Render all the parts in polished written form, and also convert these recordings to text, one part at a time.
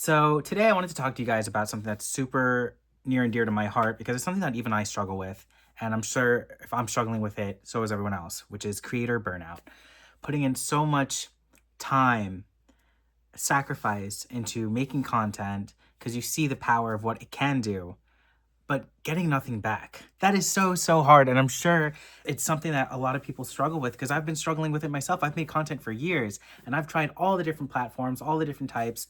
So today I wanted to talk to you guys about something that's super near and dear to my heart because it's something that even I struggle with. And I'm sure if I'm struggling with it, so is everyone else, which is creator burnout. Putting in so much time, sacrifice into making content because you see the power of what it can do, but getting nothing back. That is so hard. And I'm sure it's something that a lot of people struggle with because I've been struggling with it myself. I've made content for years and I've tried all the different platforms, all the different types.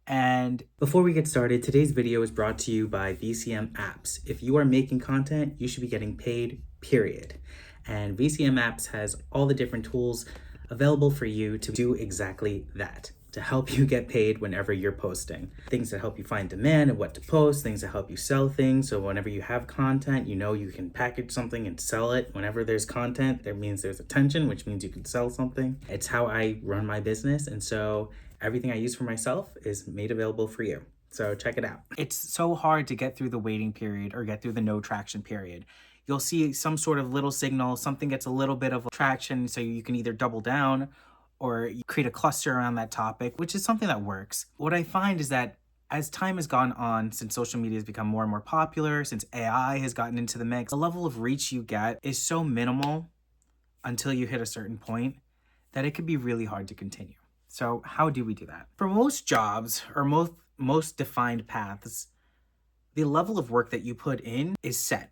And before we get started, today's video is brought to you by VCM Apps. If you are making content, you should be getting paid, period. And VCM Apps has all the different tools available for you to do exactly that, to help you get paid whenever you're posting. Things that help you find demand and what to post, things that help you sell things. So whenever you have content, you know you can package something and sell it. Whenever there's content, that means there's attention, which means you can sell something. It's how I run my business. And so everything I use for myself is made available for you. So check it out. It's so hard to get through the waiting period or get through the no traction period. You'll see some sort of little signal, something gets a little bit of traction, so you can either double down or you create a cluster around that topic, which is something that works. What I find is that as time has gone on, since social media has become more and more popular, since AI has gotten into the mix, the level of reach you get is so minimal until you hit a certain point that it could be really hard to continue. So how do we do that? For most jobs or most defined paths, the level of work that you put in is set,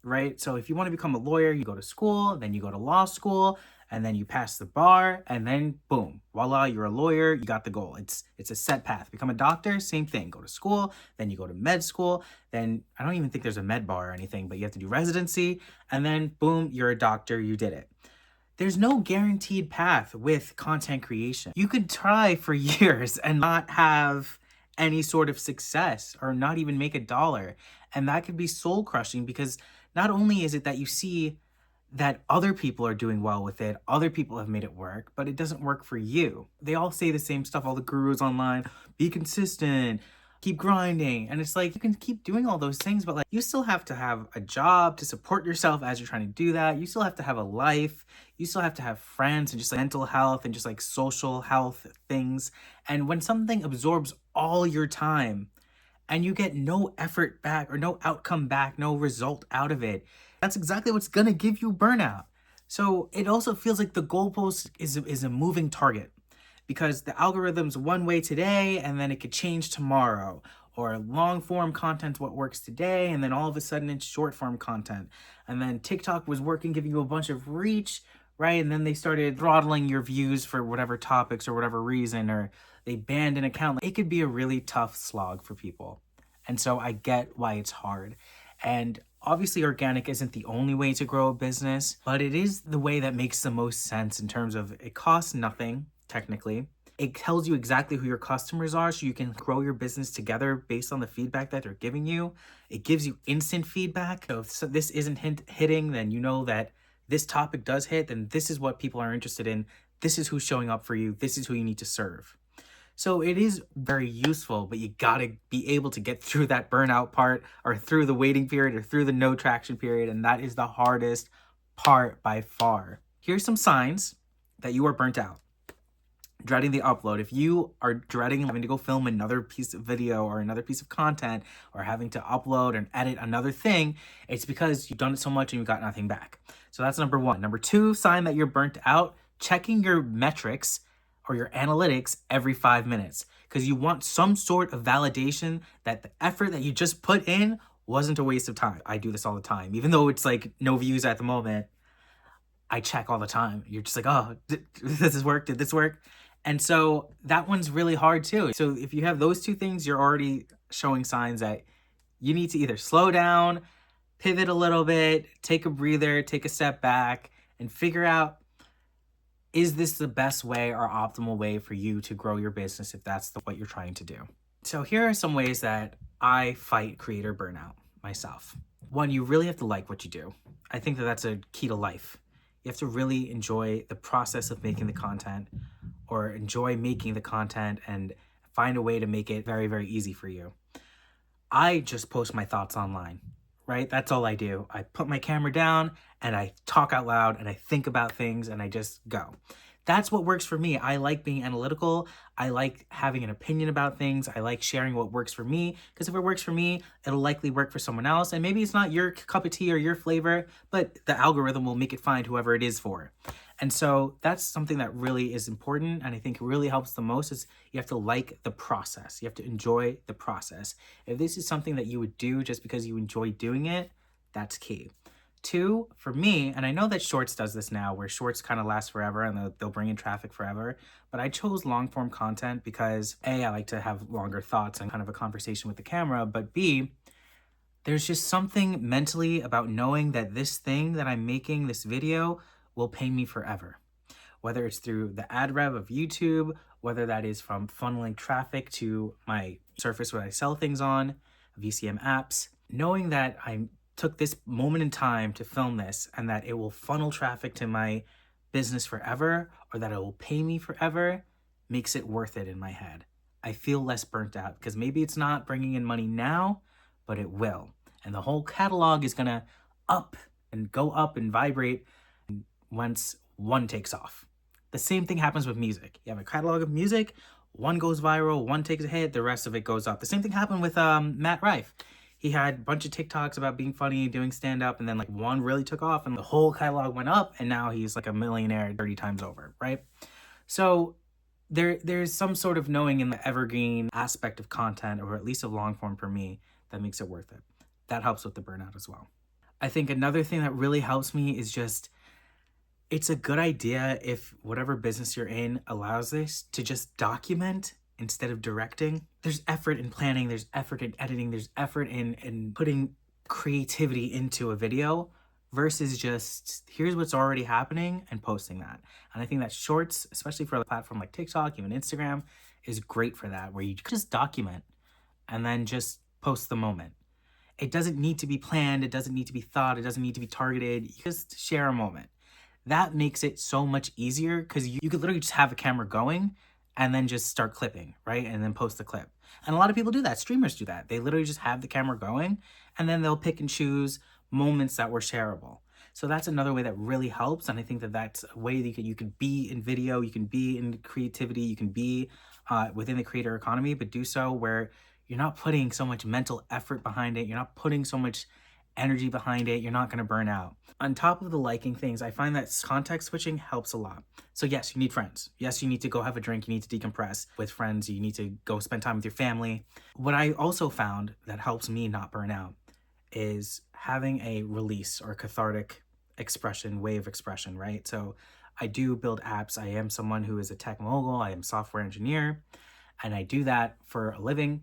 right? So if you want to become a lawyer, you go to school, then you go to law school, and then you pass the bar, and then boom, voila, you're a lawyer, you got the goal. It's a set path. Become a doctor, same thing. Go to school, then you go to med school, then I don't even think there's a med bar or anything, but you have to do residency, and then boom, you're a doctor, you did it. There's no guaranteed path with content creation. You could try for years and not have any sort of success or not even make $1. And that could be soul crushing because not only is it that you see that other people are doing well with it, other people have made it work, but it doesn't work for you. They all say the same stuff, all the gurus online, be consistent, keep grinding. And it's like, you can keep doing all those things, but like you still have to have a job to support yourself as you're trying to do that. You still have to have a life. You still have to have friends and just like mental health and just like social health things. And when something absorbs all your time and you get no effort back or no outcome back, no result out of it, that's exactly what's gonna give you burnout. So it also feels like the goalpost is a moving target because the algorithm's one way today and then it could change tomorrow, or long form content's what works today and then all of a sudden it's short form content. And then TikTok was working, giving you a bunch of reach, right? And then they started throttling your views for whatever topics or whatever reason, or they banned an account. It could be a really tough slog for people. And so I get why it's hard. And obviously organic isn't the only way to grow a business, but it is the way that makes the most sense in terms of it costs nothing, technically. It tells you exactly who your customers are so you can grow your business together based on the feedback that they're giving you. It gives you instant feedback. So if this isn't hitting, then you know that this topic does hit, then this is what people are interested in. This is who's showing up for you. This is who you need to serve. So it is very useful, but you gotta be able to get through that burnout part or through the waiting period or through the no traction period. And that is the hardest part by far. Here's some signs that you are burnt out. Dreading the upload. If you are dreading having to go film another piece of video or another piece of content or having to upload and edit another thing, it's because you've done it so much and you got nothing back. So that's number one. Number two sign that you're burnt out, checking your metrics or your analytics every 5 minutes because you want some sort of validation that the effort that you just put in wasn't a waste of time. I do this all the time. Even though it's like no views at the moment, I check all the time. You're just like, oh, did this work? Did this work? And so that one's really hard too. So if you have those two things, you're already showing signs that you need to either slow down, pivot a little bit, take a breather, take a step back, and figure out, is this the best way or optimal way for you to grow your business if that's what you're trying to do? So here are some ways that I fight creator burnout myself. One, you really have to like what you do. I think that that's a key to life. You have to really enjoy the process of making the content or enjoy making the content and find a way to make it very easy for you. I just post my thoughts online, right? That's all I do. I put my camera down and I talk out loud and I think about things and I just go. That's what works for me. I like being analytical. I like having an opinion about things. I like sharing what works for me, because if it works for me, it'll likely work for someone else. And maybe it's not your cup of tea or your flavor, but the algorithm will make it find whoever it is for. And so that's something that really is important. And I think really helps the most is you have to like the process. You have to enjoy the process. If this is something that you would do just because you enjoy doing it, that's key. Two, for me, and I know that Shorts does this now, where Shorts kind of last forever and they'll bring in traffic forever, but I chose long form content because A, I like to have longer thoughts and kind of a conversation with the camera, but B, there's just something mentally about knowing that this thing that I'm making, this video, will pay me forever. Whether it's through the ad rev of YouTube, whether that is from funneling traffic to my surface where I sell things on, VCM apps, knowing that I took this moment in time to film this and that it will funnel traffic to my business forever, or that it will pay me forever, makes it worth it in my head. I feel less burnt out because maybe it's not bringing in money now, but it will. And the whole catalog is gonna up and go up and vibrate once one takes off. The same thing happens with music. You have a catalog of music, one goes viral, one takes a hit, the rest of it goes up. The same thing happened with Matt Rife. He had a bunch of TikToks about being funny, doing stand-up, and then like one really took off and the whole catalog went up, and now he's like a millionaire 30 times over, right? So there's some sort of knowing in the evergreen aspect of content, or at least of long form for me, that makes it worth it. That helps with the burnout as well. I think another thing that really helps me is just, it's a good idea, if whatever business you're in allows this, to just document instead of directing. There's effort in planning, there's effort in editing, there's effort in putting creativity into a video versus just here's what's already happening and posting that. And I think that Shorts, especially for a platform like TikTok, even Instagram, is great for that, where you just document and then just post the moment. It doesn't need to be planned, it doesn't need to be thought, it doesn't need to be targeted. You just share a moment. That makes it so much easier because you could literally just have a camera going and then just start clipping, right? And then post the clip. And a lot of people do that. Streamers do that. They literally just have the camera going and then they'll pick and choose moments that were shareable. So that's another way that really helps. And I think that that's a way that you can be in video, you can be in creativity, you can be within the creator economy, but do so where you're not putting so much mental effort behind it. You're not putting so much energy behind it. You're not going to burn out. On top of the liking things, I find that context switching helps a lot. So yes, you need friends. Yes, you need to go have a drink. You need to decompress with friends. You need to go spend time with your family. What I also found that helps me not burn out is having a release or cathartic expression, way of expression, right? So I do build apps. I am someone who is a tech mogul. I am a software engineer, and I do that for a living.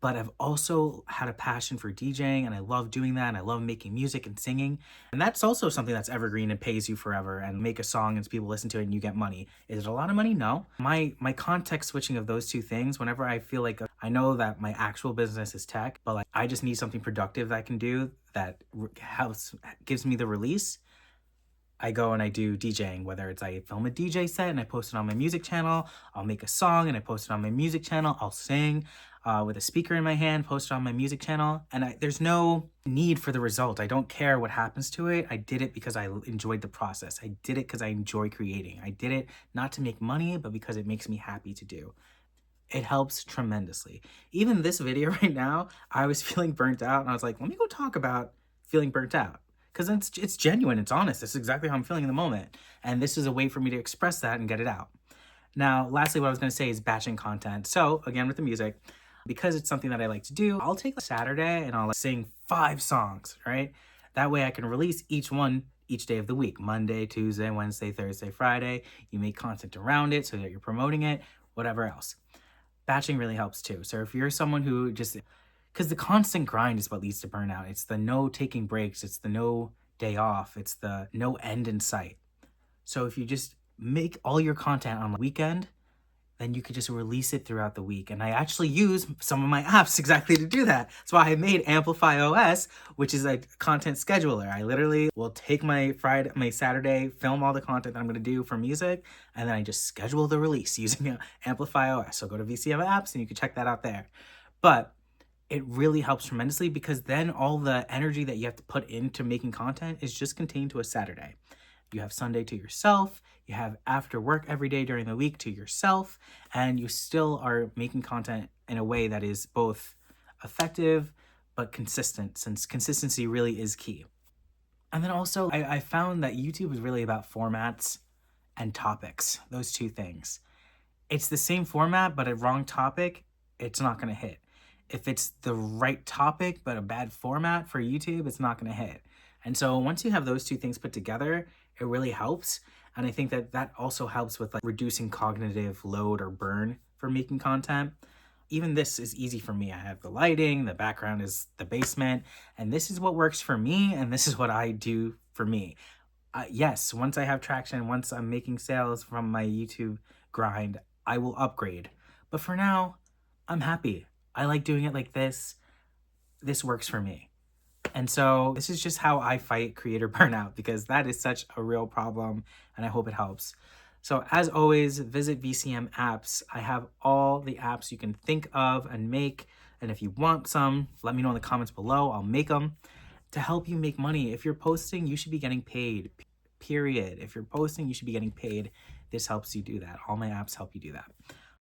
But I've also had a passion for DJing, and I love doing that, and I love making music and singing. And that's also something that's evergreen and pays you forever, and make a song and people listen to it and you get money. Is it a lot of money? No. My context switching of those two things, whenever I feel like I know that my actual business is tech, but like I just need something productive that I can do that gives me the release, I go and I do DJing, whether it's I film a DJ set and I post it on my music channel, I'll make a song and I post it on my music channel, I'll sing with a speaker in my hand, post it on my music channel, and there's no need for the result. I don't care what happens to it. I did it because I enjoyed the process. I did it because I enjoy creating. I did it not to make money, but because it makes me happy to do. It helps tremendously. Even this video right now, I was feeling burnt out and I was like, let me go talk about feeling burnt out. Because it's genuine, it's honest. This is exactly how I'm feeling in the moment. And this is a way for me to express that and get it out. Now, lastly, what I was gonna say is batching content. So again, with the music, because it's something that I like to do, I'll take a Saturday and I'll sing 5 songs, right? That way I can release each one each day of the week. Monday, Tuesday, Wednesday, Thursday, Friday. You make content around it so that you're promoting it, whatever else. Batching really helps too. So if you're someone who just, because the constant grind is what leads to burnout. It's the no taking breaks. It's the no day off. It's the no end in sight. So if you just make all your content on the weekend, then you could just release it throughout the week. And I actually use some of my apps exactly to do that. That's why I made Amplify OS, which is a content scheduler. I literally will take my Saturday, film all the content that I'm gonna do for music, and then I just schedule the release using Amplify OS. So go to VCM apps and you can check that out there. But it really helps tremendously because then all the energy that you have to put into making content is just contained to a Saturday. You have Sunday to yourself, you have after work every day during the week to yourself, and you still are making content in a way that is both effective but consistent, since consistency really is key. And then also, I found that YouTube is really about formats and topics, those two things. It's the same format, but a wrong topic, it's not going to hit. If it's the right topic, but a bad format for YouTube, it's not going to hit. And so once you have those two things put together, it really helps. And I think that that also helps with like reducing cognitive load or burn for making content. Even this is easy for me. I have the lighting, the background is the basement, and this is what works for me, and this is what I do for me. Yes, once I have traction, once I'm making sales from my YouTube grind, I will upgrade. But for now, I'm happy. I like doing it like this. This works for me. And so this is just how I fight creator burnout, because that is such a real problem, and I hope it helps. So as always, visit VCM apps. I have all the apps you can think of and make. And if you want some, let me know in the comments below. I'll make them to help you make money. If you're posting, you should be getting paid, period. If you're posting, you should be getting paid. This helps you do that. All my apps help you do that.